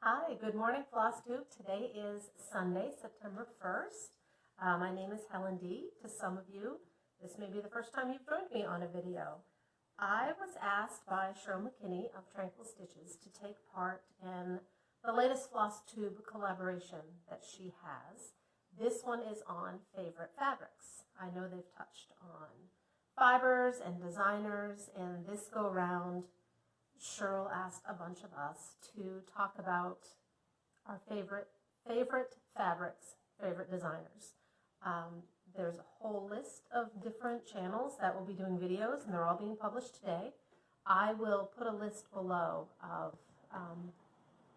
Hi, good morning, Flosstube. Today is Sunday, September 1st. My name is Helen D. To some of you, this may be the first time you've joined me on a video. I was asked by Shir McKinney of Tranquil Stitches to take part in the latest Flosstube collaboration that she has. This one is on favorite fabrics. I know they've touched on fibers and designers, and this go around Cheryl asked a bunch of us to talk about our favorite fabrics, favorite designers. There's a whole list of different channels that will be doing videos, and they're all being published today. I will put a list below of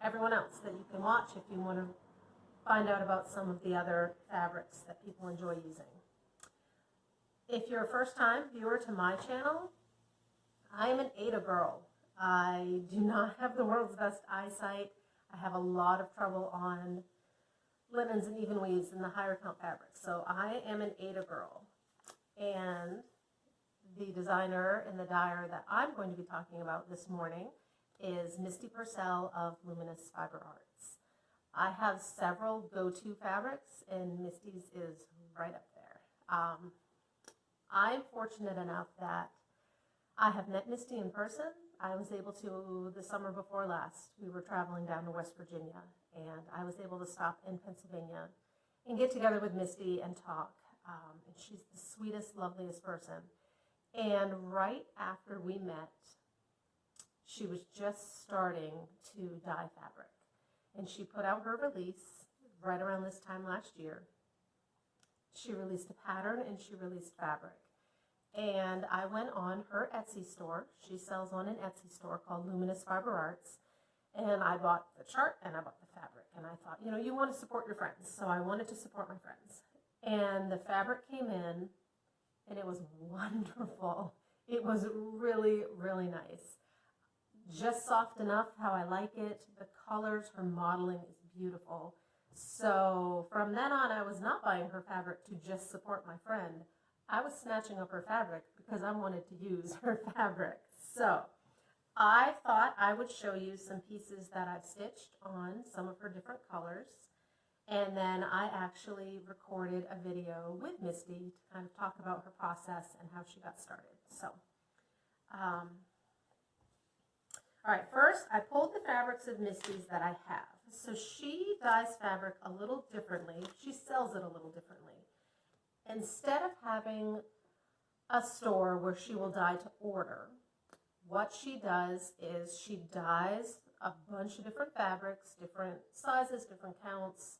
everyone else that you can watch if you want to find out about some of the other fabrics that people enjoy using. If you're a first-time viewer to my channel, I am an Ada girl. I do not have the world's best eyesight. I have a lot of trouble on linens and even weaves and the higher count fabrics. So I am an Ada girl. And the designer and the dyer that I'm going to be talking about this morning is Misty of Luminous Fiber Arts. I have several go-to fabrics, and Misty's is right up there. I'm fortunate enough that I have met Misty in person. I was able to, the summer before last, we were traveling down to West Virginia, and I was able to stop in Pennsylvania and get together with Misty and talk. And she's the sweetest, loveliest person. And right after we met, she was just starting to dye fabric. And she put out her release right around this time last year. She released a pattern and she released fabric. And I went on her Etsy store. She sells on an Etsy store called Luminous Fiber Arts. And I bought the chart and I bought the fabric. And I thought, you know, you want to support your friends. So I wanted to support my friends. And the fabric came in and it was wonderful. It was really, really nice. Just soft enough how I like it. The colors, her modeling is beautiful. So from then on, I was not buying her fabric to just support my friend. I was snatching up her fabric because I wanted to use her fabric. So I thought I would show you some pieces that I've stitched on some of her different colors. And then I actually recorded a video with Misty to kind of talk about her process and how she got started. So, all right, first I pulled the fabrics of Misty's that I have. So she dyes fabric a little differently. She sells it a little differently. Instead of having a store where she will dye to order, what she does is she dyes a bunch of different fabrics, different sizes, different counts,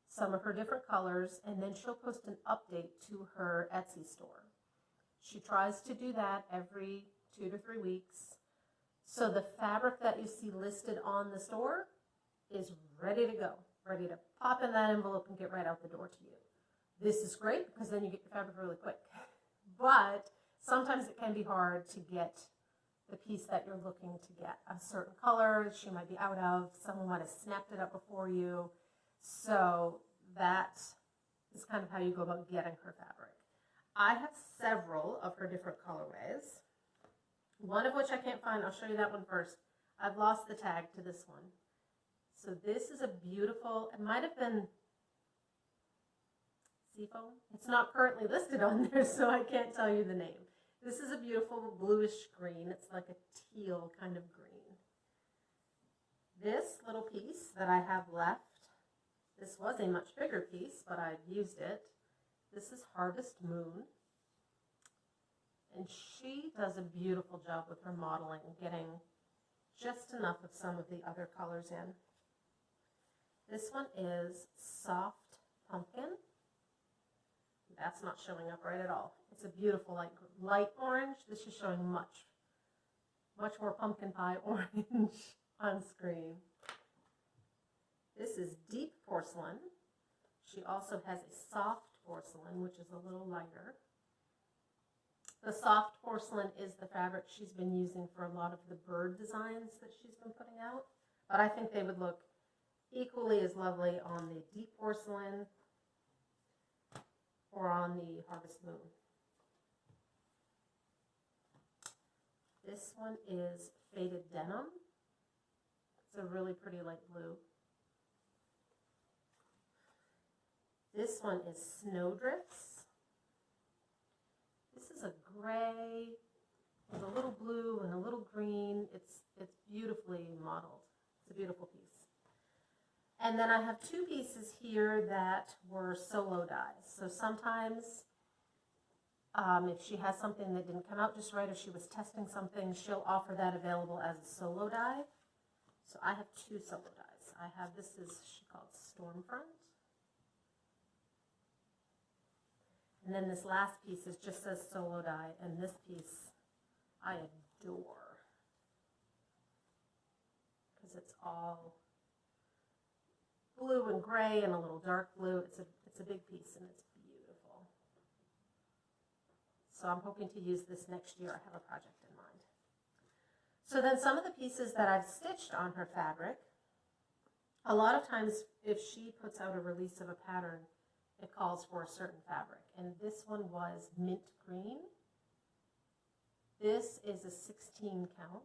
some of her different colors, and then she'll post an update to her Etsy store. She tries to do that every 2 to 3 weeks. So the fabric that you see listed on the store is ready to go, ready to pop in that envelope and get right out the door to you. This is great because then you get your fabric really quick. But sometimes it can be hard to get the piece that you're looking to get. A certain color she might be out of, someone might have snapped it up before you. So that is kind of how you go about getting her fabric. I have several of her different colorways. One of which I can't find. I'll show you that one first. I've lost the tag to this one. So this is a beautiful, it might have been seafoam. It's not currently listed on there, so I can't tell you the name. This is a beautiful bluish green. It's like a teal kind of green. This little piece that I have left, this was a much bigger piece, but I've used it. This is Harvest Moon. And she does a beautiful job with her modeling, getting just enough of some of the other colors in. This one is Soft Pumpkin. That's not showing up right at all. It's a beautiful light orange. This is showing much more pumpkin pie orange on screen. This is Deep Porcelain. She also has a soft porcelain, which is a little lighter. The soft porcelain is the fabric she's been using for a lot of the bird designs that she's been putting out. But I think they would look equally as lovely on the deep porcelain or on the Harvest Moon. This one is Faded Denim. It's a really pretty light blue. This one is Snowdrifts. This is a gray with a little blue and a little green. It's beautifully modeled. It's a beautiful piece. And then I have two pieces here that were solo dyes. So sometimes if she has something that didn't come out just right, or she was testing something, she'll offer that available as a solo dye. So I have two solo dyes. I have, this is called Stormfront. And then this last piece is just says solo dye, and this piece I adore because it's all blue and gray and a little dark blue. It's a big piece and it's beautiful. So I'm hoping to use this next year. I have a project in mind. So then some of the pieces that I've stitched on her fabric, a lot of times if she puts out a release of a pattern, it calls for a certain fabric. And this one was mint green. This is a 16 count.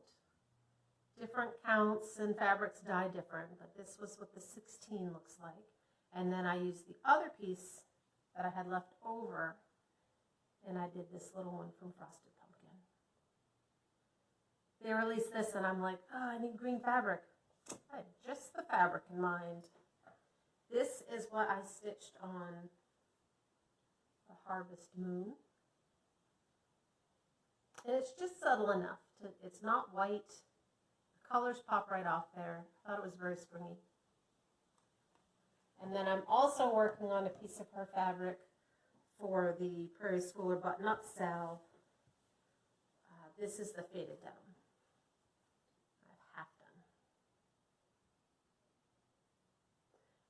Different counts and fabrics dye different, but this was what the 16 looks like. And then I used the other piece that I had left over, and I did this little one from Frosted Pumpkin. They released this, and I'm like, oh, I need green fabric. I had just the fabric in mind. This is what I stitched on the Harvest Moon. And it's just subtle enough. It's not white. The colors pop right off there. I thought it was very springy. And then I'm also working on a piece of her fabric for the Prairie Schooler button-up sale. This is the faded denim. I've half done.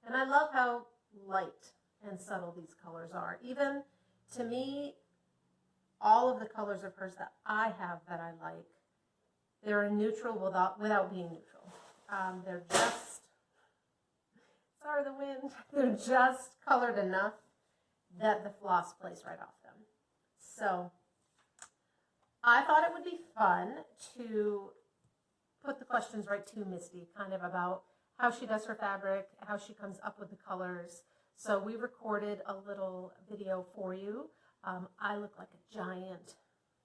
And I love how light and subtle these colors are. Even to me, all of the colors of hers that I have that I like, they're neutral without being neutral. They're just, sorry the wind, they're just colored enough that the floss plays right off them. So I thought it would be fun to put the questions right to Misty, kind of about how she does her fabric, how she comes up with the colors. So we recorded a little video for you. I look like a giant.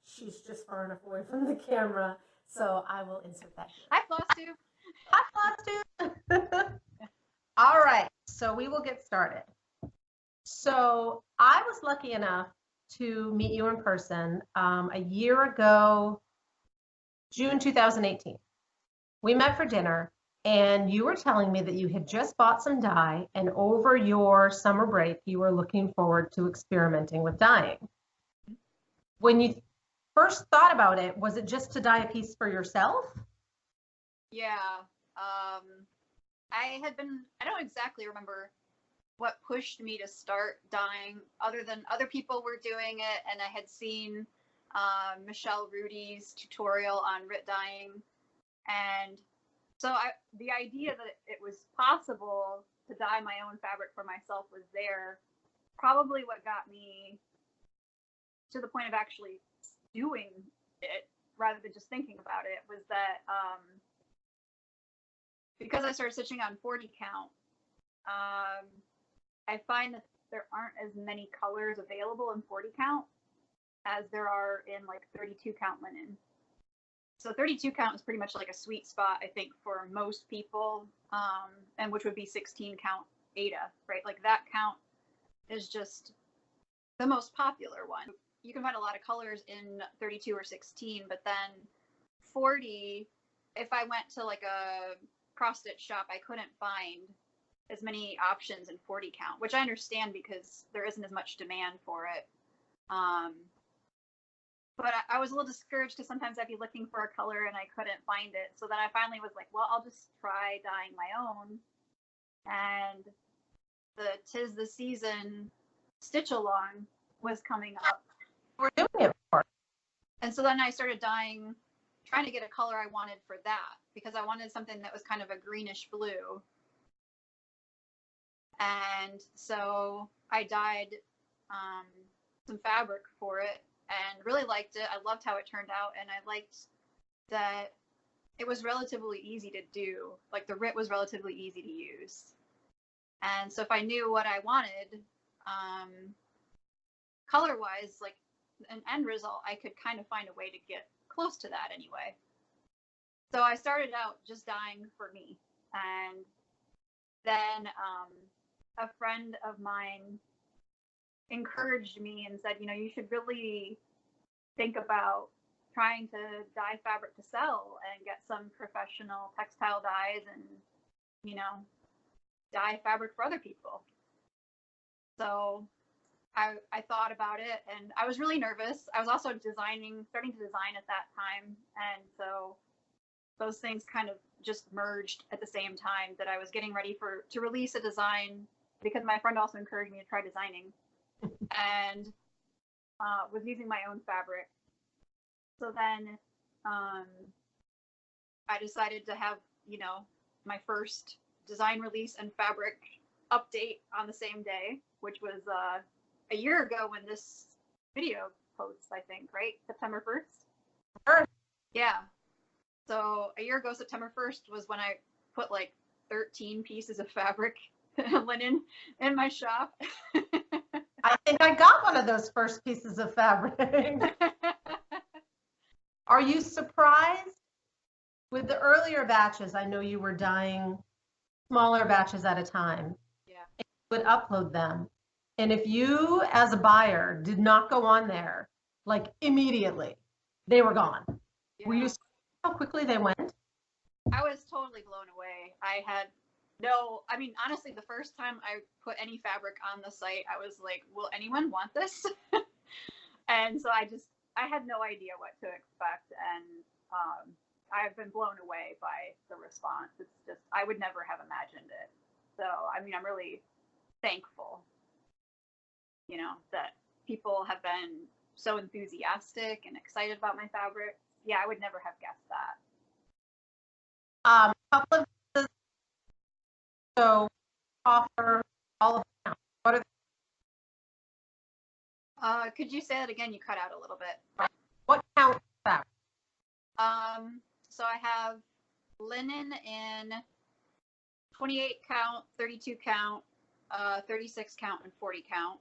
She's just far enough away from the camera, so I will insert that here. Hi, Flosstube. Hi, Flosstube. All right, so we will get started. So I was lucky enough to meet you in person a year ago, June 2018. We met for dinner, and you were telling me that you had just bought some dye, and over your summer break, you were looking forward to experimenting with dyeing. When you first thought about it, was it just to dye a piece for yourself? Yeah. I don't exactly remember what pushed me to start dyeing, other than other people were doing it, and I had seen Michelle Rudy's tutorial on Rit dyeing, and so the idea that it was possible to dye my own fabric for myself was there. Probably what got me to the point of actually doing it rather than just thinking about it was that because I started stitching on 40 count, I find that there aren't as many colors available in 40 count as there are in like 32 count linen. So 32 count is pretty much like a sweet spot, I think, for most people, and which would be 16 count Ada, right? Like that count is just the most popular one. You can find a lot of colors in 32 or 16, but then 40, if I went to like a cross stitch shop, I couldn't find as many options in 40 count, which I understand because there isn't as much demand for it. But I was a little discouraged because sometimes I'd be looking for a color and I couldn't find it. So then I finally was like, well, I'll just try dyeing my own. And the 'Tis the Season stitch along was coming up. We're doing it for. And so then I started dyeing, trying to get a color I wanted for that, because I wanted something that was kind of a greenish blue. And so I dyed some fabric for it and really liked it. I loved how it turned out, and I liked that it was relatively easy to do. Like the RIT was relatively easy to use. And so if I knew what I wanted, color-wise, like an end result, I could kind of find a way to get close to that anyway. So I started out just dyeing for me. And then a friend of mine encouraged me and said, you know, you should really think about trying to dye fabric to sell and get some professional textile dyes and, you know, dye fabric for other people. So I thought about it, and I was really nervous. I was also starting to design at that time. And so those things kind of just merged at the same time, that I was getting ready to release a design, because my friend also encouraged me to try designing, and was using my own fabric. So then I decided to have, you know, my first design release and fabric update on the same day, which was a year ago when this video posts, I think, right? September 1st? Sure. Yeah. So a year ago, September 1st was when I put like 13 pieces of fabric linen in my shop. I think I got one of those first pieces of fabric. Are you surprised with the earlier batches? I know you were dyeing smaller batches at a time. Yeah. You would upload them. And if you, as a buyer, did not go on there, like immediately, they were gone. Yeah. Were you surprised how quickly they went? I was totally blown away. I mean, honestly, the first time I put any fabric on the site, I was like, will anyone want this? And so I had no idea what to expect. And I've been blown away by the response. It's just, I would never have imagined it. So, I mean, I'm really thankful, you know, that people have been so enthusiastic and excited about my fabric. Yeah, I would never have guessed that. Couple of pieces, so offer all of them. What are Could you say that again? You cut out a little bit. what count fabric? So I have linen in 28 count, 32 count, 36 count, and 40 count.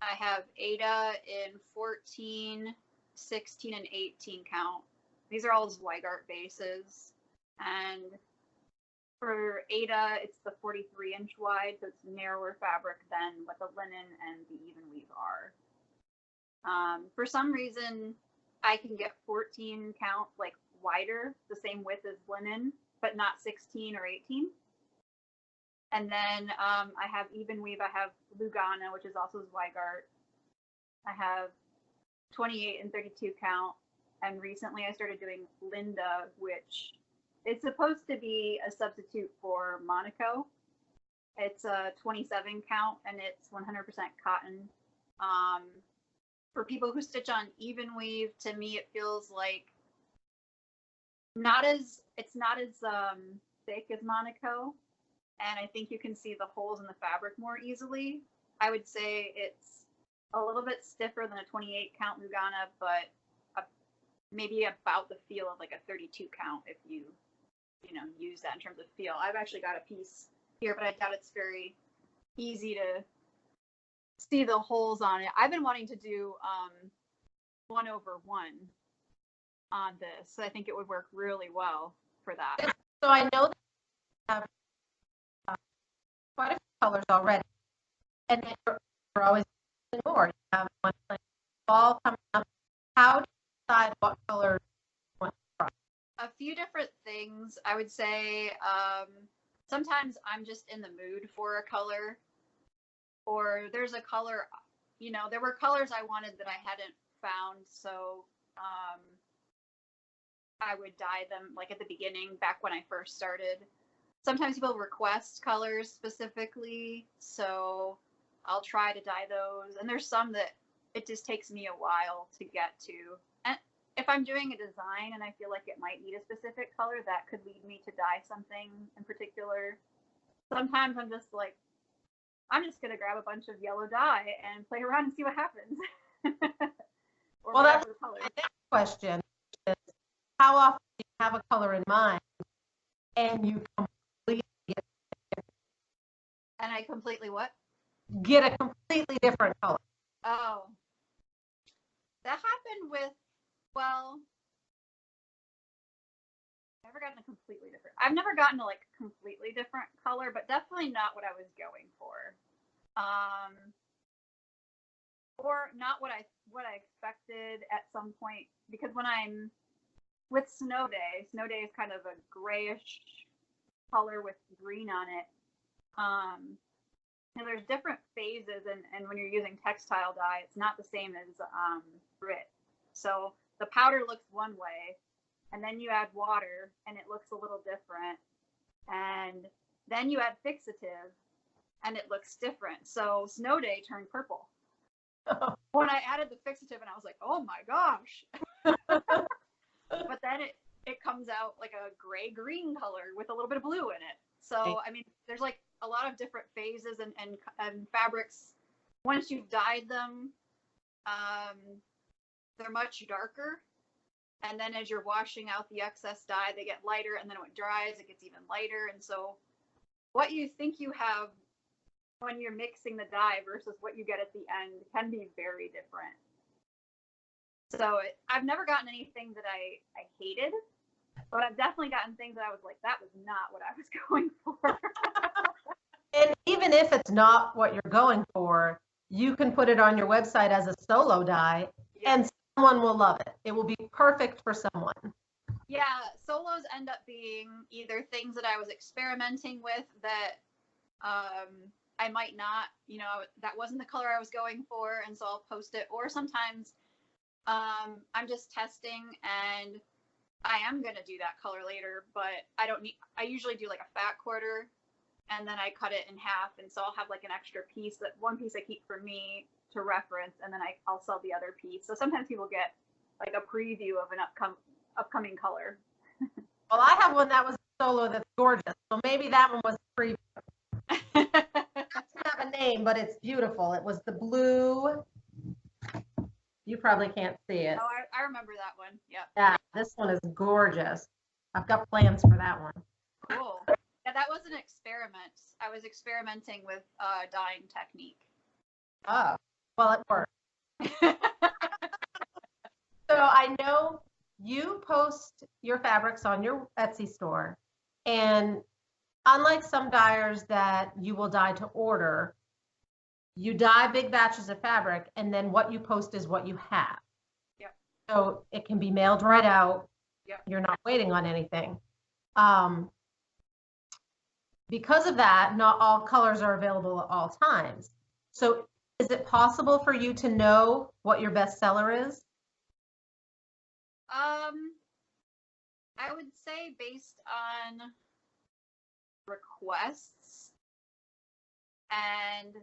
I have Ada in 14, 16, and 18 count. These are all Zweigart bases. And for Ada, it's the 43-inch wide, so it's narrower fabric than what the linen and the even weave are. For some reason, I can get 14 count, like wider, the same width as linen, but not 16 or 18. And then I have even weave. I have Lugana, which is also Zweigart. I have 28 and 32 count. And recently I started doing Linda, which is supposed to be a substitute for Monaco. It's a 27 count and it's 100% cotton. For people who stitch on even weave, to me it feels like it's not as thick as Monaco, and I think you can see the holes in the fabric more easily. I would say it's a little bit stiffer than a 28 count Lugana, but maybe about the feel of like a 32 count if you use that in terms of feel. I've actually got a piece here, but I doubt it's very easy to see the holes on it. I've been wanting to do 1/1 on this, so I think it would work really well for that. So I know that you have quite a few colors already, and then you're always doing more. You have one like fall coming up. How do you decide what color you want to try? A few different things. I would say sometimes I'm just in the mood for a color, or there's a color, there were colors I wanted that I hadn't found, so I would dye them like at the beginning, back when I first started. Sometimes people request colors specifically, so I'll try to dye those. And there's some that it just takes me a while to get to. And if I'm doing a design and I feel like it might need a specific color, that could lead me to dye something in particular. Sometimes I'm just like, I'm just going to grab a bunch of yellow dye and play around and see what happens. Well, that's my next question. Is how often do you have a color in mind and you completely And I completely what? get a completely different color. Oh, that happened with, well, I've never gotten a like completely different color, but definitely not what I was going for. Or not what I expected at some point, because when I'm with Snow Day is kind of a grayish color with green on it. And there's different phases, and when you're using textile dye, it's not the same as grit. So the powder looks one way, and then you add water, and it looks a little different. And then you add fixative, and it looks different. So Snow Day turned purple. When I added the fixative, and I was like, oh my gosh. But then it comes out like a gray-green color with a little bit of blue in it. So, I mean, there's like a lot of different phases and fabrics. Once you've dyed them, they're much darker. And then as you're washing out the excess dye, they get lighter. And then when it dries, it gets even lighter. And so what you think you have when you're mixing the dye versus what you get at the end can be very different. So I've never gotten anything that I hated, but I've definitely gotten things that I was like, that was not what I was going for. And even if it's not what you're going for, you can put it on your website as a solo dye, and someone will love it. It will be perfect for someone. Yeah, solos end up being either things that I was experimenting with that I might not, that wasn't the color I was going for, and so I'll post it. Or sometimes I'm just testing, and I am going to do that color later, but I usually do like a fat quarter, and then I cut it in half, and so I'll have like an extra piece, one piece I keep for me to reference, and then I'll sell the other piece. So sometimes people get like a preview of an upcoming color. Well, I have one that was solo that's gorgeous, so maybe that one was a preview. It doesn't have a name, but it's beautiful. It was the blue. You probably can't see it. Oh, I remember that one. Yep. Yeah, this one is gorgeous. I've got plans for that one. Cool. Yeah, that was an experiment. I was experimenting with dyeing technique. Oh, well, it worked. So I know you post your fabrics on your Etsy store, and unlike some dyers that you will dye to order, you dye big batches of fabric, and then what you post is what you have. Yep. So it can be mailed right out. Yep. You're not waiting on anything. Because of that, not all colors are available at all times. So is it possible for you to know what your best seller is? I would say based on requests and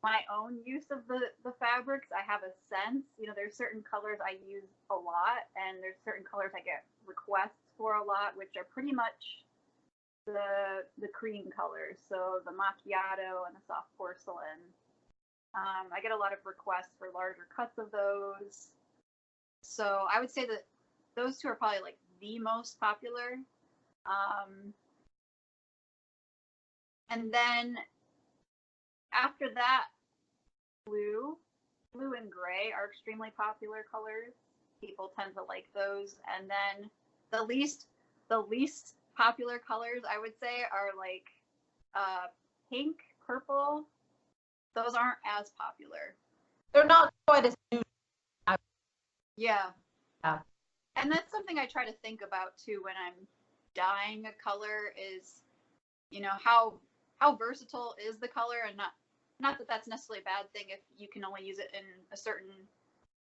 my own use of the fabrics, I have a sense. There's certain colors I use a lot, and there's certain colors I get requests for a lot, which are pretty much the cream colors, so the macchiato and the soft porcelain. I get a lot of requests for larger cuts of those. So I would say that those two are probably like the most popular. And then after that, blue and gray are extremely popular colors. People tend to like those. And then the least popular colors, I would say, are like pink, purple. Those aren't as popular. They're not quite as new. Yeah. Yeah. And that's something I try to think about too when I'm dyeing a color is, how versatile is the color, and not that that's necessarily a bad thing if you can only use it in a certain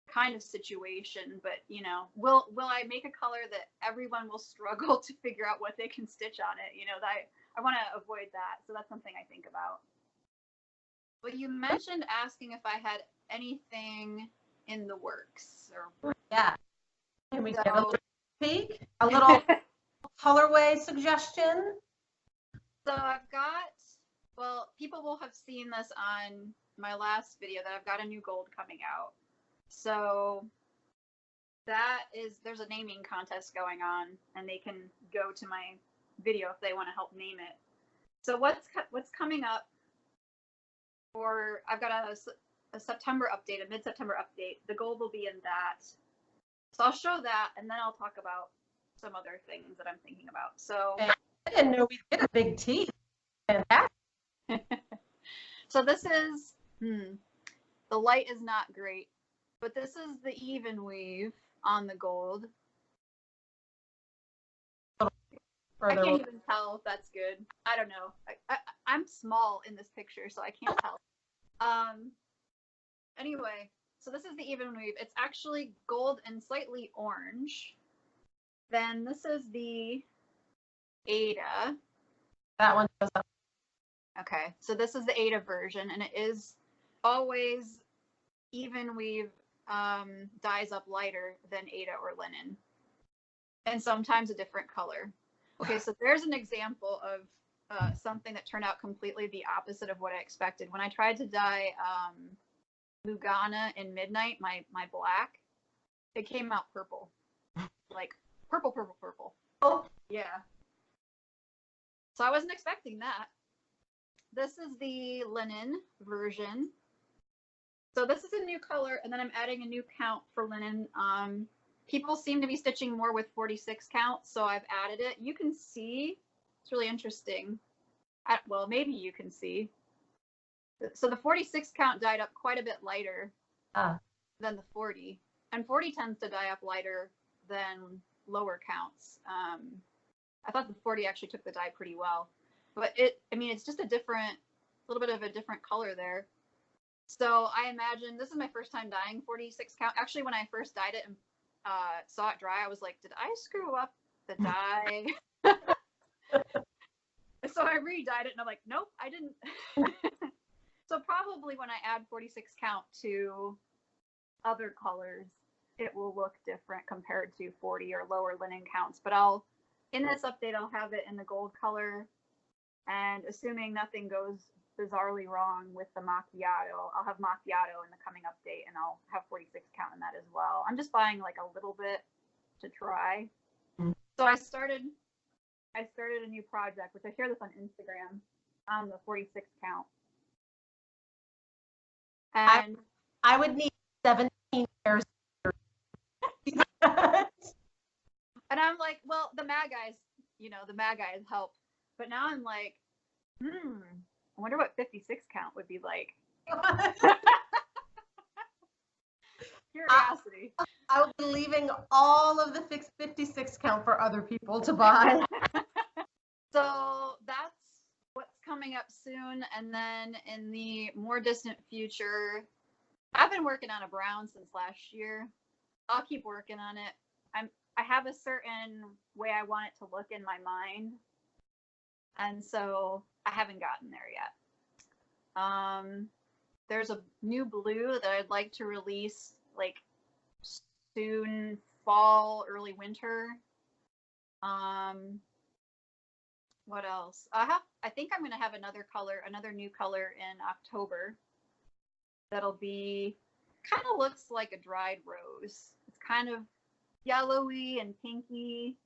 kind of situation, but will I make a color that everyone will struggle to figure out what they can stitch on it? That I want to avoid that, so that's something I think about. But you mentioned asking if I had anything in the works, or yeah. Can we get a little peek? A little colorway suggestion? So I've got, well, people will have seen this on my last video that I've got a new gold coming out. So there's a naming contest going on, and they can go to my video if they want to help name it. So what's coming up for, I've got a September update, a mid-September update. The gold will be in that. So I'll show that, and then I'll talk about some other things that I'm thinking about. So I didn't know we did a big T. Fantastic. So this is, the light is not great, but this is the even weave on the gold. I can't even tell if that's good. I don't know. I'm small in this picture, so I can't tell. Anyway, so this is the even weave. It's actually gold and slightly orange. Then this is the Ada. That one goes up. Okay, so this is the Ada version, and it is always even weave, dyes up lighter than Ada or linen, and sometimes a different color. Okay, so there's an example of something that turned out completely the opposite of what I expected. When I tried to dye Lugana in Midnight, my black, it came out purple, like purple. Oh. Yeah. So I wasn't expecting that. This is the linen version. So this is a new color, and then I'm adding a new count for linen. People seem to be stitching more with 46 count, so I've added it. You can see, it's really interesting. Well, maybe you can see. So the 46 count dyed up quite a bit lighter than the 40. And 40 tends to dye up lighter than lower counts. I thought the 40 actually took the dye pretty well. But it's just a little bit of a different color there. So I imagine, this is my first time dyeing 46 count. Actually, when I first dyed it and saw it dry, I was like, did I screw up the dye? So I re-dyed it, and I'm like, nope, I didn't. So probably when I add 46 count to other colors, it will look different compared to 40 or lower linen counts. But in this update, I'll have it in the gold color. And assuming nothing goes bizarrely wrong with the macchiato, I'll have macchiato in the coming update, and I'll have 46 count in that as well. I'm just buying like a little bit to try. So I started a new project, which I share this on Instagram, on the 46 count. And I would need 17 pairs. And I'm like, well, the Mad Guys help. But now I'm like, I wonder what 56 count would be like. Curiosity. I'll be leaving all of the 56 count for other people to buy. So that's what's coming up soon. And then in the more distant future, I've been working on a brown since last year. I'll keep working on it. I have a certain way I want it to look in my mind. And so I haven't gotten there yet. There's a new blue that I'd like to release like soon, fall, early winter. What else? I think I'm going to have another new color in October. That'll be, kind of looks like a dried rose. It's kind of yellowy and pinky.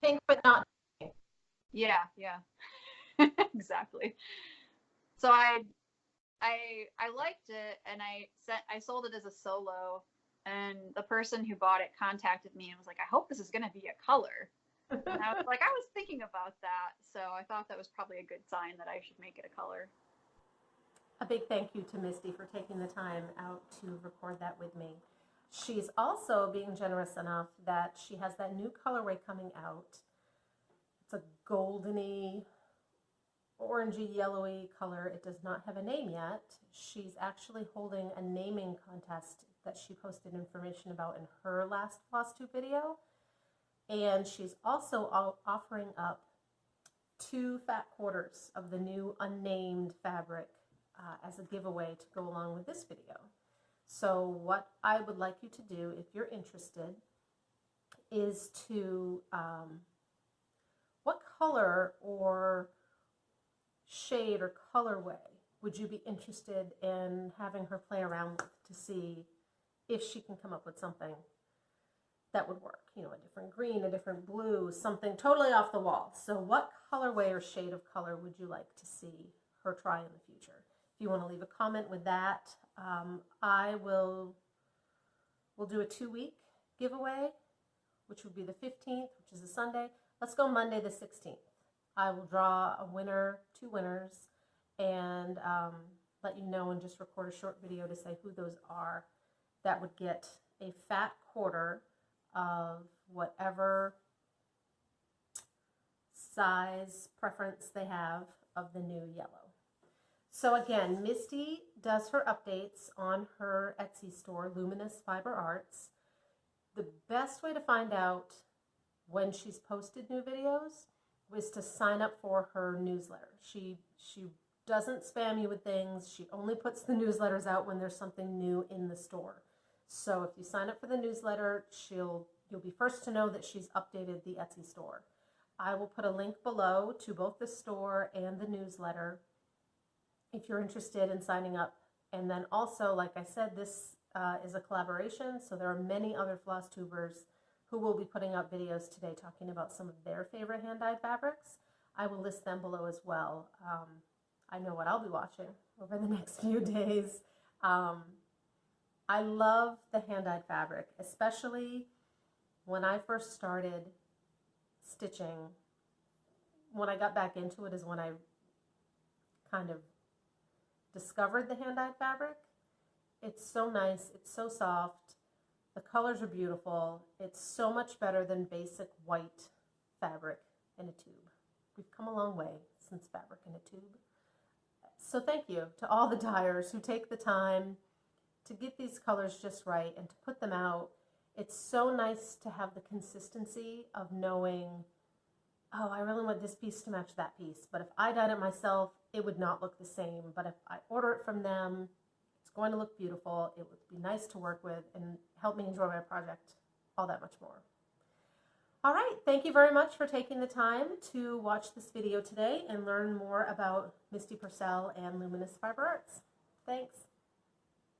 Pink, but not pink. Yeah. Exactly. So I liked it, and I sold it as a solo, and the person who bought it contacted me and was like, I hope this is going to be a color. And I was like, I was thinking about that, so I thought that was probably a good sign that I should make it a color. A big thank you to Misty for taking the time out to record that with me. She's also being generous enough that she has that new colorway coming out. It's a goldeny, orangey, yellowy color. It does not have a name yet. She's actually holding a naming contest that she posted information about in her last Flosstube video. And she's also offering up 2 fat quarters of the new unnamed fabric as a giveaway to go along with this video. So what I would like you to do, if you're interested, is to, what color or shade or colorway would you be interested in having her play around with to see if she can come up with something that would work. You know, a different green, a different blue, something totally off the wall. So what colorway or shade of color would you like to see her try in the future? If you want to leave a comment with that, we'll do a 2-week giveaway, which would be the 15th, which is a Sunday. Let's go Monday the 16th. I will draw a winner, 2 winners, and let you know and just record a short video to say who those are. That would get a fat quarter of whatever size preference they have of the new yellow. So again, Misty does her updates on her Etsy store, Luminous Fiber Arts. The best way to find out when she's posted new videos was to sign up for her newsletter. She doesn't spam you with things. She only puts the newsletters out when there's something new in the store. So if you sign up for the newsletter, you'll be first to know that she's updated the Etsy store. I will put a link below to both the store and the newsletter if you're interested in signing up. And then also, like I said, this is a collaboration, so there are many other Flosstubers who will be putting up videos today talking about some of their favorite hand-dyed fabrics. I will list them below as well. I know what I'll be watching over the next few days. I love the hand-dyed fabric, especially when I first started stitching. When I got back into it is when I kind of discovered the hand-dyed fabric. It's so nice, it's so soft, the colors are beautiful, it's so much better than basic white fabric in a tube. We've come a long way since fabric in a tube. So thank you to all the dyers who take the time to get these colors just right and to put them out. It's so nice to have the consistency of knowing, oh, I really want this piece to match that piece, but if I dyed it myself, it would not look the same. But if I order it from them, it's going to look beautiful. It would be nice to work with and help me enjoy my project all that much more. All right, thank you very much for taking the time to watch this video today and learn more about Misty Purcell and Luminous Fiber Arts. Thanks.